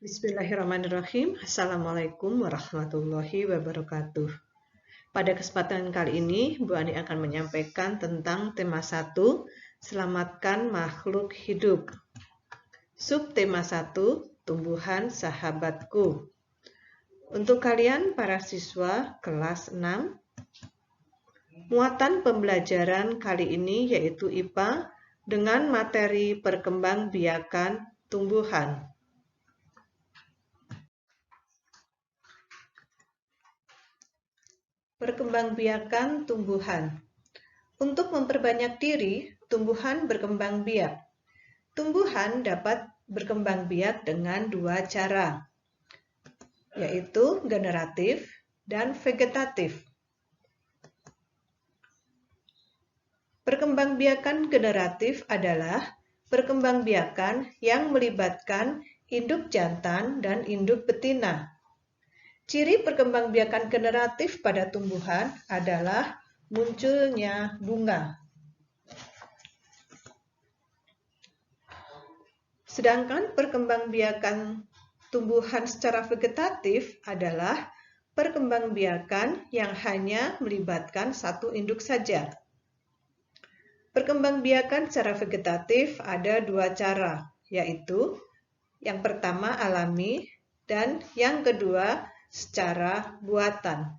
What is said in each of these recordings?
Bismillahirrahmanirrahim. Assalamualaikum warahmatullahi wabarakatuh. Pada kesempatan kali ini, Bu Ani akan menyampaikan tentang tema 1, Selamatkan Makhluk Hidup. Subtema 1, Tumbuhan Sahabatku. Untuk kalian para siswa kelas 6, muatan pembelajaran kali ini yaitu IPA dengan materi perkembangbiakan tumbuhan. Perkembangbiakan tumbuhan. Untuk memperbanyak diri, tumbuhan berkembang biak. Tumbuhan dapat berkembang biak dengan dua cara, yaitu generatif dan vegetatif. Perkembangbiakan generatif adalah perkembangbiakan yang melibatkan induk jantan dan induk betina. Ciri perkembangbiakan generatif pada tumbuhan adalah munculnya bunga. Sedangkan perkembangbiakan tumbuhan secara vegetatif adalah perkembangbiakan yang hanya melibatkan satu induk saja. Perkembangbiakan secara vegetatif ada dua cara, yaitu yang pertama alami dan yang kedua secara buatan.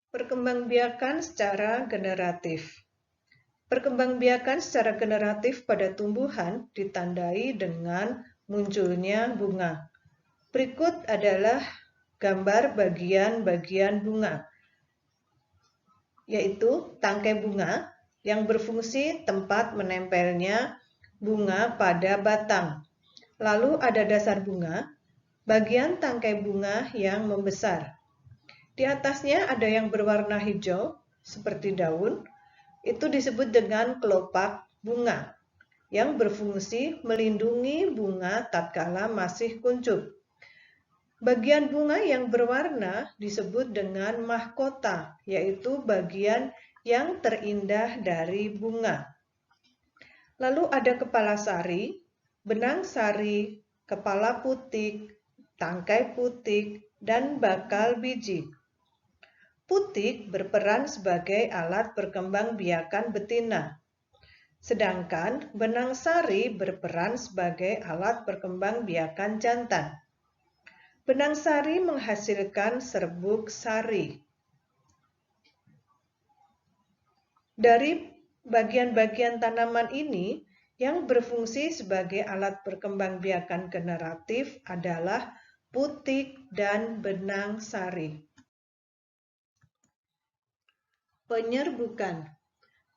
Perkembangbiakan secara generatif. Perkembangbiakan secara generatif pada tumbuhan ditandai dengan munculnya bunga. Berikut adalah gambar bagian-bagian bunga, yaitu tangkai bunga yang berfungsi tempat menempelnya bunga pada batang. Lalu ada dasar bunga, bagian tangkai bunga yang membesar. Di atasnya ada yang berwarna hijau, seperti daun, itu disebut dengan kelopak bunga, yang berfungsi melindungi bunga tatkala masih kuncup. Bagian bunga yang berwarna disebut dengan mahkota, yaitu bagian yang terindah dari bunga. Lalu ada kepala sari, benang sari, kepala putik, tangkai putik, dan bakal biji. Putik berperan sebagai alat perkembangbiakan betina, sedangkan benang sari berperan sebagai alat perkembangbiakan jantan. Benang sari menghasilkan serbuk sari. Dari bagian-bagian tanaman ini, yang berfungsi sebagai alat perkembangbiakan generatif adalah putik dan benang sari. Penyerbukan.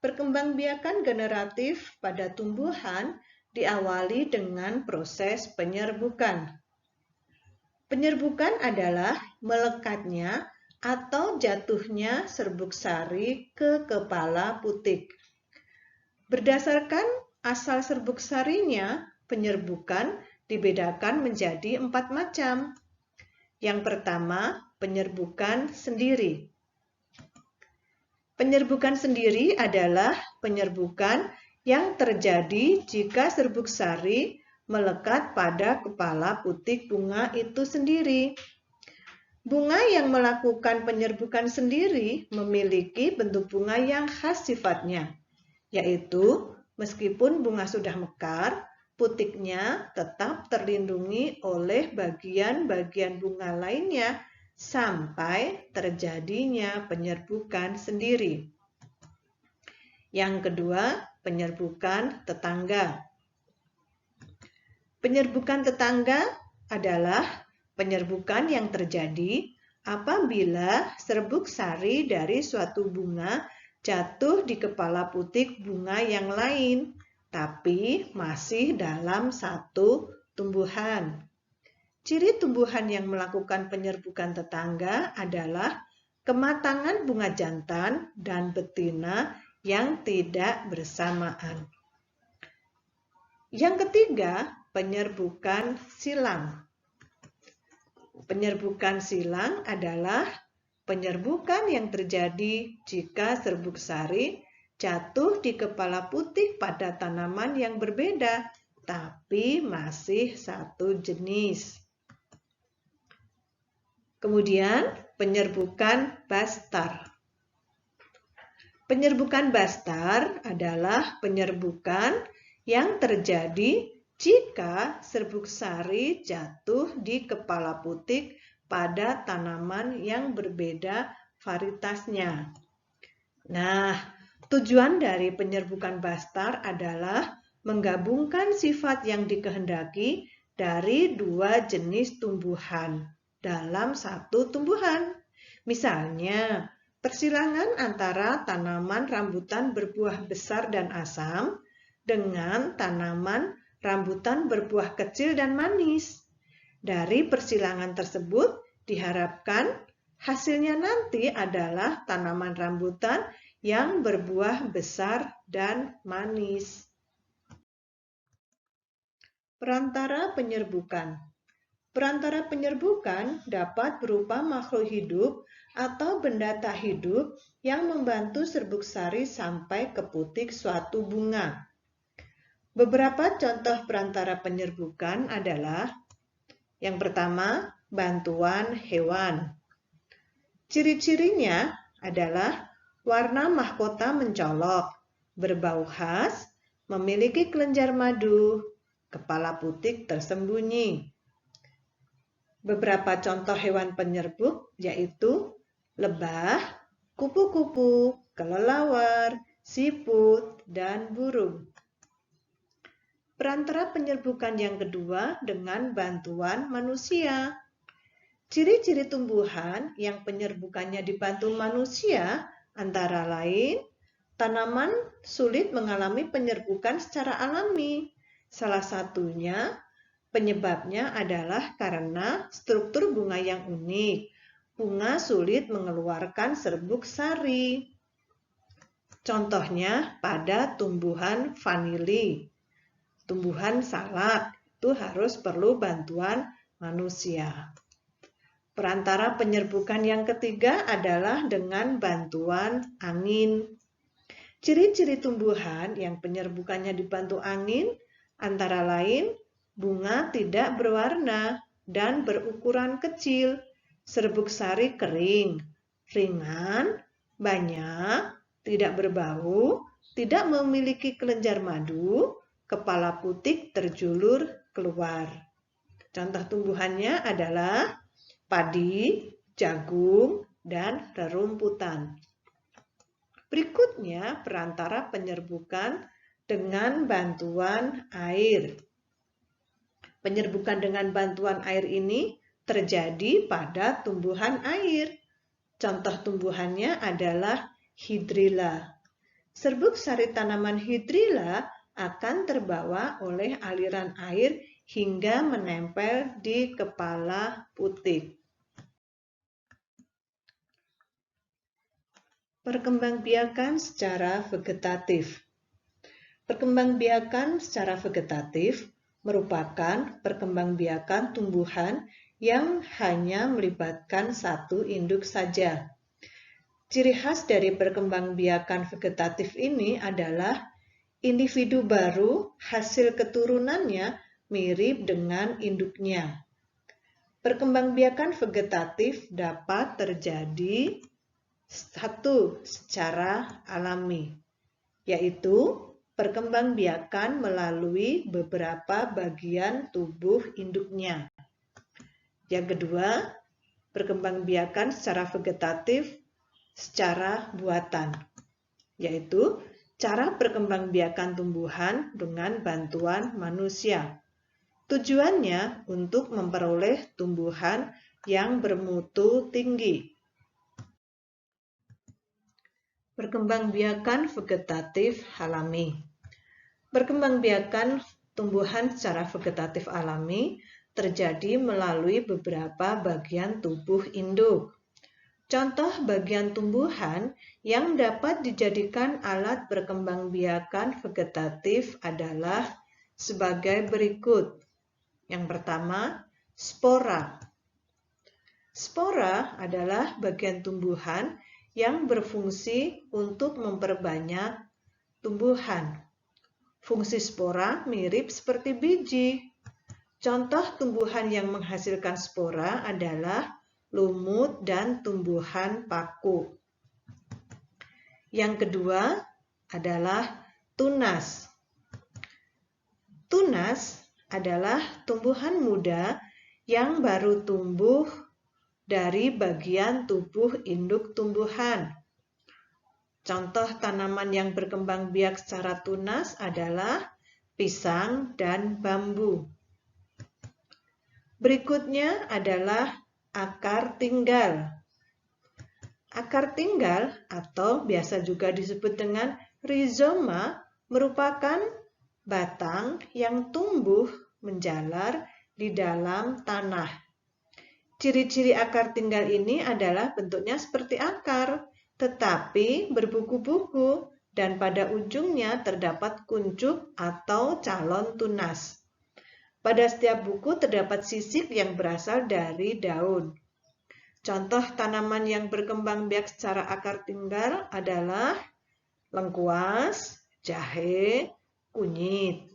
Perkembangbiakan generatif pada tumbuhan diawali dengan proses penyerbukan. Penyerbukan adalah melekatnya atau jatuhnya serbuk sari ke kepala putik. Berdasarkan asal serbuk sarinya, penyerbukan dibedakan menjadi 4 macam. Yang pertama, penyerbukan sendiri. Penyerbukan sendiri adalah penyerbukan yang terjadi jika serbuk sari melekat pada kepala putik bunga itu sendiri. Bunga yang melakukan penyerbukan sendiri memiliki bentuk bunga yang khas sifatnya, yaitu meskipun bunga sudah mekar, putiknya tetap terlindungi oleh bagian-bagian bunga lainnya sampai terjadinya penyerbukan sendiri. Yang kedua, penyerbukan tetangga. Penyerbukan tetangga adalah penyerbukan yang terjadi apabila serbuk sari dari suatu bunga jatuh di kepala putik bunga yang lain, tapi masih dalam satu tumbuhan. Ciri tumbuhan yang melakukan penyerbukan tetangga adalah kematangan bunga jantan dan betina yang tidak bersamaan. Yang ketiga, penyerbukan silang. Penyerbukan silang adalah penyerbukan yang terjadi jika serbuk sari jatuh di kepala putik pada tanaman yang berbeda, tapi masih satu jenis. Kemudian, penyerbukan bastar. Penyerbukan bastar adalah penyerbukan yang terjadi jika serbuk sari jatuh di kepala putik pada tanaman yang berbeda varietasnya. Nah, tujuan dari penyerbukan bastar adalah menggabungkan sifat yang dikehendaki dari dua jenis tumbuhan dalam satu tumbuhan. Misalnya, persilangan antara tanaman rambutan berbuah besar dan asam dengan tanaman rambutan berbuah kecil dan manis. Dari persilangan tersebut diharapkan hasilnya nanti adalah tanaman rambutan yang berbuah besar dan manis. Perantara penyerbukan. Perantara penyerbukan dapat berupa makhluk hidup atau benda tak hidup yang membantu serbuk sari sampai ke putik suatu bunga. Beberapa contoh perantara penyerbukan adalah yang pertama, bantuan hewan. Ciri-cirinya adalah warna mahkota mencolok, berbau khas, memiliki kelenjar madu, kepala putik tersembunyi. Beberapa contoh hewan penyerbuk yaitu lebah, kupu-kupu, kelelawar, siput, dan burung. Perantara penyerbukan yang kedua dengan bantuan manusia. Ciri-ciri tumbuhan yang penyerbukannya dibantu manusia antara lain, tanaman sulit mengalami penyerbukan secara alami. Salah satunya penyebabnya adalah karena struktur bunga yang unik. Bunga sulit mengeluarkan serbuk sari. Contohnya pada tumbuhan vanili. Tumbuhan salak itu harus perlu bantuan manusia. Perantara penyerbukan yang ketiga adalah dengan bantuan angin. Ciri-ciri tumbuhan yang penyerbukannya dibantu angin antara lain bunga tidak berwarna dan berukuran kecil, serbuk sari kering, ringan, banyak, tidak berbau, tidak memiliki kelenjar madu, kepala putik terjulur keluar. Contoh tumbuhannya adalah padi, jagung, dan rerumputan. Berikutnya perantara penyerbukan dengan bantuan air. Penyerbukan dengan bantuan air ini terjadi pada tumbuhan air. Contoh tumbuhannya adalah hidrilla. Serbuk sari tanaman hidrilla akan terbawa oleh aliran air hingga menempel di kepala putik. Perkembangbiakan secara vegetatif. Perkembangbiakan secara vegetatif merupakan perkembangbiakan tumbuhan yang hanya melibatkan satu induk saja. Ciri khas dari perkembangbiakan vegetatif ini adalah individu baru hasil keturunannya mirip dengan induknya. Perkembangbiakan vegetatif dapat terjadi secara alami, yaitu perkembangbiakan melalui beberapa bagian tubuh induknya. Yang kedua, perkembangbiakan secara vegetatif secara buatan, yaitu cara perkembangbiakan tumbuhan dengan bantuan manusia. Tujuannya untuk memperoleh tumbuhan yang bermutu tinggi. Perkembangbiakan vegetatif alami. Perkembangbiakan tumbuhan secara vegetatif alami terjadi melalui beberapa bagian tubuh induk. Contoh bagian tumbuhan yang dapat dijadikan alat perkembangbiakan vegetatif adalah sebagai berikut. Yang pertama, spora. Spora adalah bagian tumbuhan yang berfungsi untuk memperbanyak tumbuhan. Fungsi spora mirip seperti biji. Contoh tumbuhan yang menghasilkan spora adalah lumut dan tumbuhan paku. Yang kedua adalah tunas. Tunas adalah tumbuhan muda yang baru tumbuh dari bagian tubuh induk tumbuhan. Contoh tanaman yang berkembang biak secara tunas adalah pisang dan bambu. Berikutnya adalah akar tinggal. Akar tinggal atau biasa juga disebut dengan rizoma merupakan batang yang tumbuh menjalar di dalam tanah. Ciri-ciri akar tinggal ini adalah bentuknya seperti akar, tetapi berbuku-buku dan pada ujungnya terdapat kuncup atau calon tunas. Pada setiap buku terdapat sisik yang berasal dari daun. Contoh tanaman yang berkembang biak secara akar tinggal adalah lengkuas, jahe, kunyit.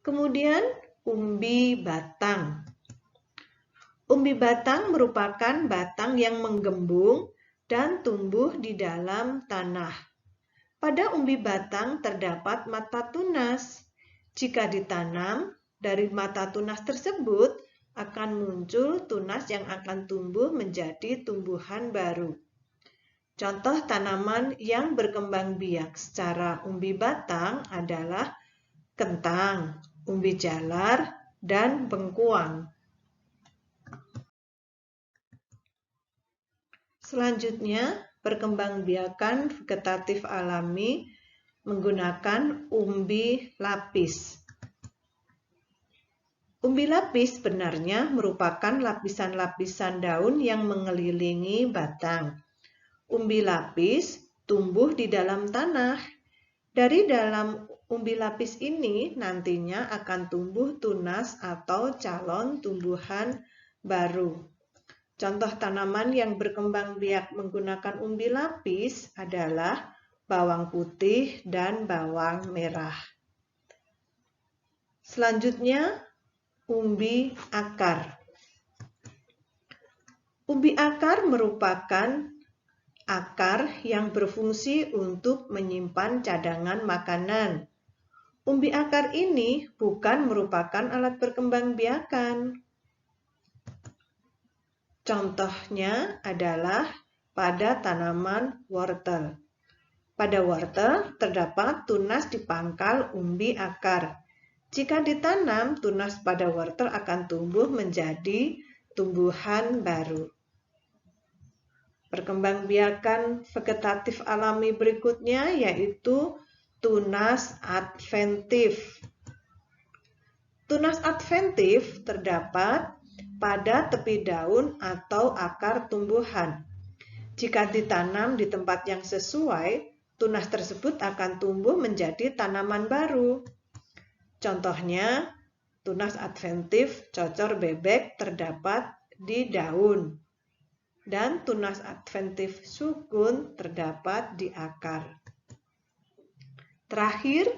Kemudian umbi batang. Umbi batang merupakan batang yang menggembung dan tumbuh di dalam tanah. Pada umbi batang terdapat mata tunas. Jika ditanam, dari mata tunas tersebut akan muncul tunas yang akan tumbuh menjadi tumbuhan baru. Contoh tanaman yang berkembang biak secara umbi batang adalah kentang, umbi jalar, dan bengkuang. Selanjutnya, perkembangbiakan vegetatif alami menggunakan umbi lapis. Umbi lapis sebenarnya merupakan lapisan-lapisan daun yang mengelilingi batang. Umbi lapis tumbuh di dalam tanah. Dari dalam umbi lapis ini nantinya akan tumbuh tunas atau calon tumbuhan baru. Contoh tanaman yang berkembang biak menggunakan umbi lapis adalah bawang putih dan bawang merah. Selanjutnya, umbi akar. Umbi akar merupakan akar yang berfungsi untuk menyimpan cadangan makanan. Umbi akar ini bukan merupakan alat perkembangbiakan. Contohnya adalah pada tanaman wortel. Pada wortel terdapat tunas di pangkal umbi akar. Jika ditanam, tunas pada wortel akan tumbuh menjadi tumbuhan baru. Perkembangbiakan vegetatif alami berikutnya yaitu tunas adventif. Tunas adventif terdapat pada tepi daun atau akar tumbuhan. Jika ditanam di tempat yang sesuai, tunas tersebut akan tumbuh menjadi tanaman baru. Contohnya, tunas adventif cocor bebek terdapat di daun, dan tunas adventif sukun terdapat di akar. Terakhir,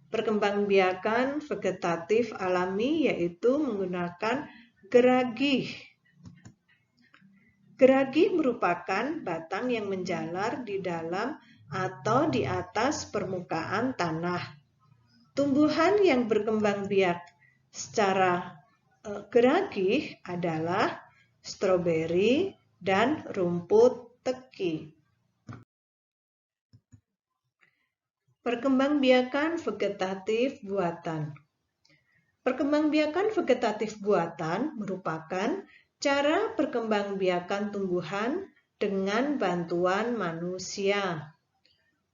perkembangbiakan vegetatif alami yaitu menggunakan geragih. Geragih merupakan batang yang menjalar di dalam atau di atas permukaan tanah. Tumbuhan yang berkembang biak secara geragih adalah stroberi dan rumput teki. Perkembangbiakan vegetatif buatan. Perkembangbiakan vegetatif buatan merupakan cara perkembangbiakan tumbuhan dengan bantuan manusia.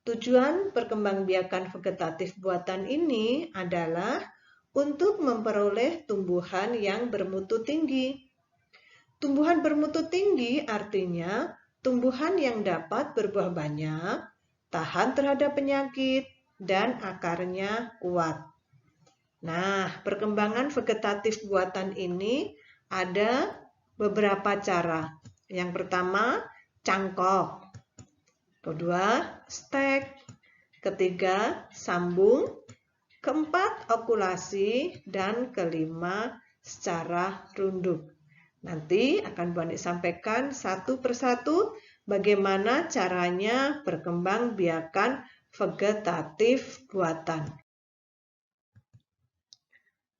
Tujuan perkembangbiakan vegetatif buatan ini adalah untuk memperoleh tumbuhan yang bermutu tinggi. Tumbuhan bermutu tinggi artinya tumbuhan yang dapat berbuah banyak, tahan terhadap penyakit, dan akarnya kuat. Nah, perkembangan vegetatif buatan ini ada beberapa cara. Yang pertama, cangkok. Kedua, stek. ketiga sambung, keempat okulasi, dan kelima secara runduk. Nanti akan Bu Andi sampaikan satu persatu bagaimana caranya perkembangbiakan vegetatif buatan.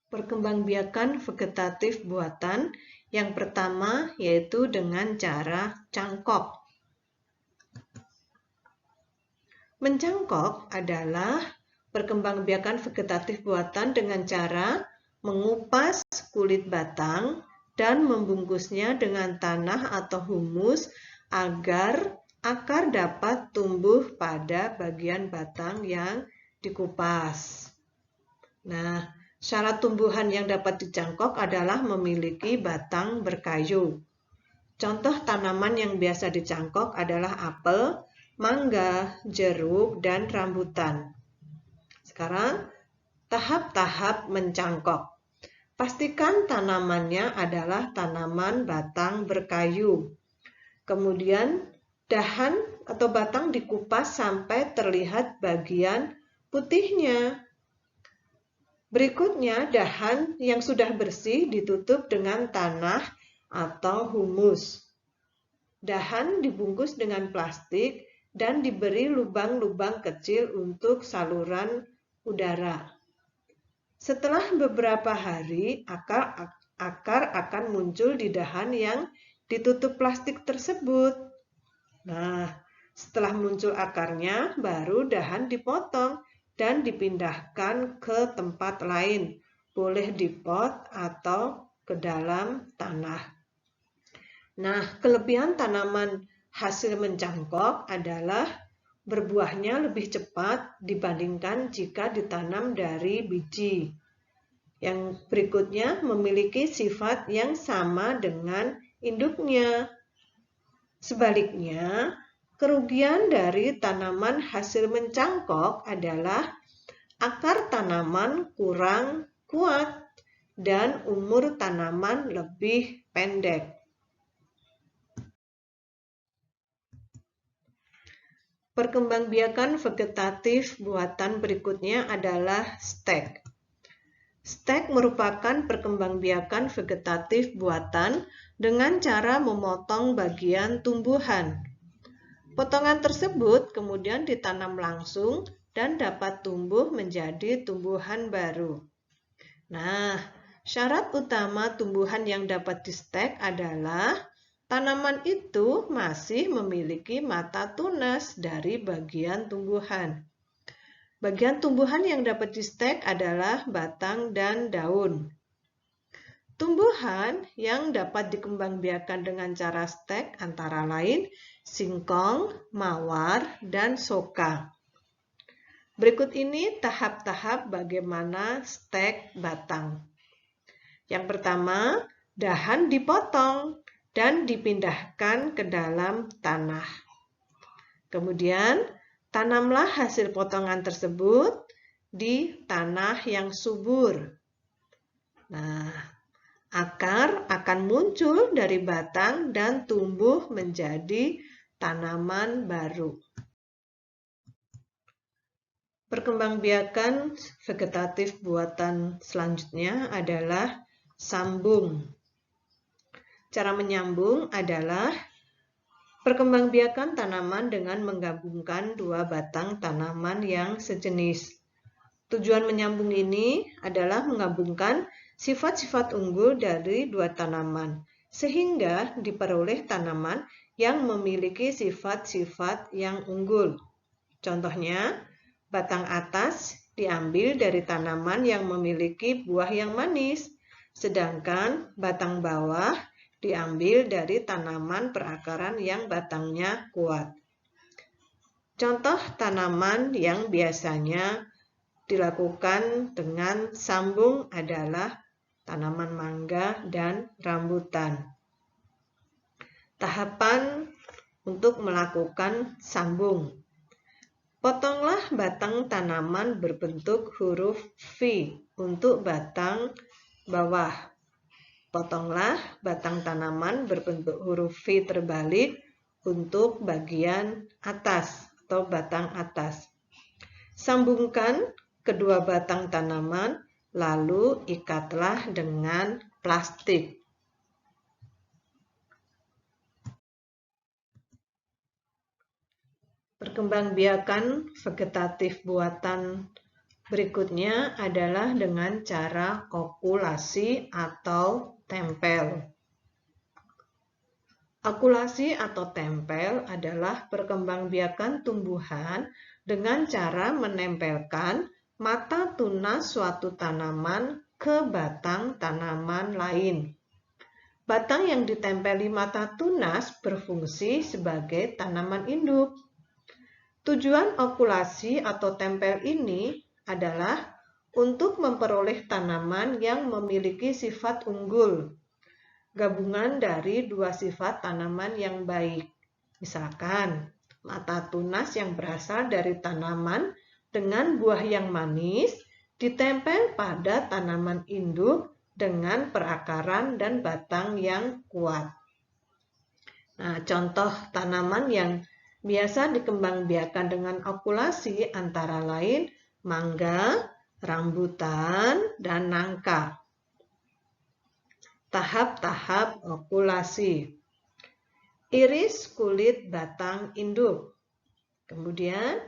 Perkembangbiakan vegetatif buatan yang pertama yaitu dengan cara cangkok. Mencangkok adalah perkembangbiakan vegetatif buatan dengan cara mengupas kulit batang dan membungkusnya dengan tanah atau humus agar akar dapat tumbuh pada bagian batang yang dikupas. Nah, syarat tumbuhan yang dapat dicangkok adalah memiliki batang berkayu. Contoh tanaman yang biasa dicangkok adalah apel, mangga, jeruk, dan rambutan. Sekarang, tahap-tahap mencangkok. Pastikan tanamannya adalah tanaman batang berkayu. Kemudian, dahan atau batang dikupas sampai terlihat bagian putihnya. Berikutnya, dahan yang sudah bersih ditutup dengan tanah atau humus. Dahan dibungkus dengan plastik dan diberi lubang-lubang kecil untuk saluran udara. Setelah beberapa hari, akar akan muncul di dahan yang ditutup plastik tersebut. Nah, setelah muncul akarnya, baru dahan dipotong dan dipindahkan ke tempat lain, boleh di pot atau ke dalam tanah. Nah, kelebihan tanaman hasil mencangkok adalah berbuahnya lebih cepat dibandingkan jika ditanam dari biji. Yang berikutnya memiliki sifat yang sama dengan induknya. Sebaliknya, kerugian dari tanaman hasil mencangkok adalah akar tanaman kurang kuat dan umur tanaman lebih pendek. Perkembangbiakan vegetatif buatan berikutnya adalah stek. Stek merupakan perkembangbiakan vegetatif buatan dengan cara memotong bagian tumbuhan. Potongan tersebut kemudian ditanam langsung dan dapat tumbuh menjadi tumbuhan baru. Nah, syarat utama tumbuhan yang dapat di-stek adalah tanaman itu masih memiliki mata tunas dari bagian tumbuhan. Bagian tumbuhan yang dapat di-stek adalah batang dan daun. Tumbuhan yang dapat dikembangbiakan dengan cara stek antara lain singkong, mawar, dan soka. Berikut ini tahap-tahap bagaimana stek batang. Yang pertama, dahan dipotong dan dipindahkan ke dalam tanah. Kemudian, tanamlah hasil potongan tersebut di tanah yang subur. Nah, akar akan muncul dari batang dan tumbuh menjadi tanaman baru. Perkembangbiakan vegetatif buatan selanjutnya adalah sambung. Cara menyambung adalah perkembangbiakan tanaman dengan menggabungkan dua batang tanaman yang sejenis. Tujuan menyambung ini adalah menggabungkan sifat-sifat unggul dari dua tanaman, sehingga diperoleh tanaman yang memiliki sifat-sifat yang unggul. Contohnya, batang atas diambil dari tanaman yang memiliki buah yang manis, sedangkan batang bawah diambil dari tanaman perakaran yang batangnya kuat. Contoh tanaman yang biasanya dilakukan dengan sambung adalah tanaman mangga dan rambutan. Tahapan untuk melakukan sambung. Potonglah batang tanaman berbentuk huruf V untuk batang bawah. Potonglah batang tanaman berbentuk huruf V terbalik untuk bagian atas atau batang atas. Sambungkan kedua batang tanaman, lalu ikatlah dengan plastik. Perkembangbiakan vegetatif buatan berikutnya adalah dengan cara okulasi atau tempel. Okulasi atau tempel adalah perkembangbiakan tumbuhan dengan cara menempelkan mata tunas suatu tanaman ke batang tanaman lain. Batang yang ditempeli mata tunas berfungsi sebagai tanaman induk. Tujuan okulasi atau tempel ini adalah untuk memperoleh tanaman yang memiliki sifat unggul, gabungan dari dua sifat tanaman yang baik. Misalkan, mata tunas yang berasal dari tanaman dengan buah yang manis ditempel pada tanaman induk dengan perakaran dan batang yang kuat. Nah, contoh tanaman yang biasa dikembangbiakan dengan okulasi antara lain mangga, rambutan, dan nangka. Tahap-tahap okulasi. Iris kulit batang induk. Kemudian,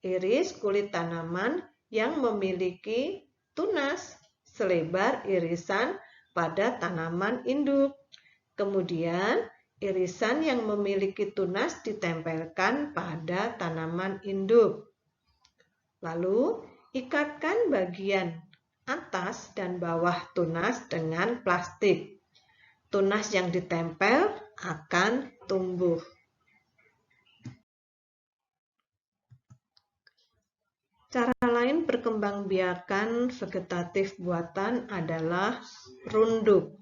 iris kulit tanaman yang memiliki tunas selebar irisan pada tanaman induk. Kemudian, irisan yang memiliki tunas ditempelkan pada tanaman induk. Lalu, ikatkan bagian atas dan bawah tunas dengan plastik. Tunas yang ditempel akan tumbuh. Cara lain perkembangbiakan vegetatif buatan adalah runduk.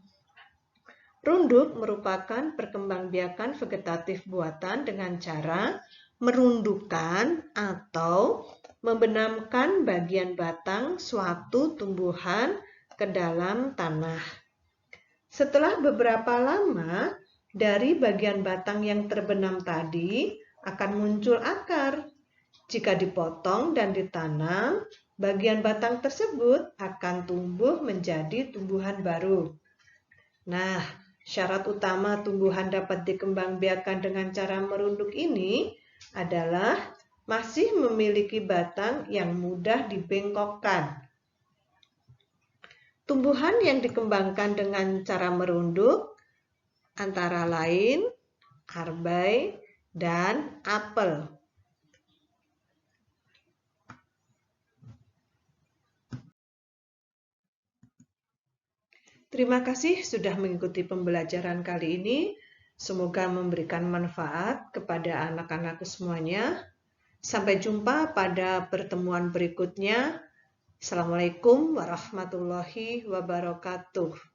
Runduk merupakan perkembangbiakan vegetatif buatan dengan cara merundukkan atau membenamkan bagian batang suatu tumbuhan ke dalam tanah. Setelah beberapa lama, dari bagian batang yang terbenam tadi akan muncul akar. Jika dipotong dan ditanam, bagian batang tersebut akan tumbuh menjadi tumbuhan baru. Nah, syarat utama tumbuhan dapat dikembangbiakan dengan cara merunduk ini adalah masih memiliki batang yang mudah dibengkokkan. Tumbuhan yang dikembangkan dengan cara merunduk antara lain arbai dan apel. Terima kasih sudah mengikuti pembelajaran kali ini. Semoga memberikan manfaat kepada anak-anakku semuanya. Sampai jumpa pada pertemuan berikutnya. Assalamualaikum warahmatullahi wabarakatuh.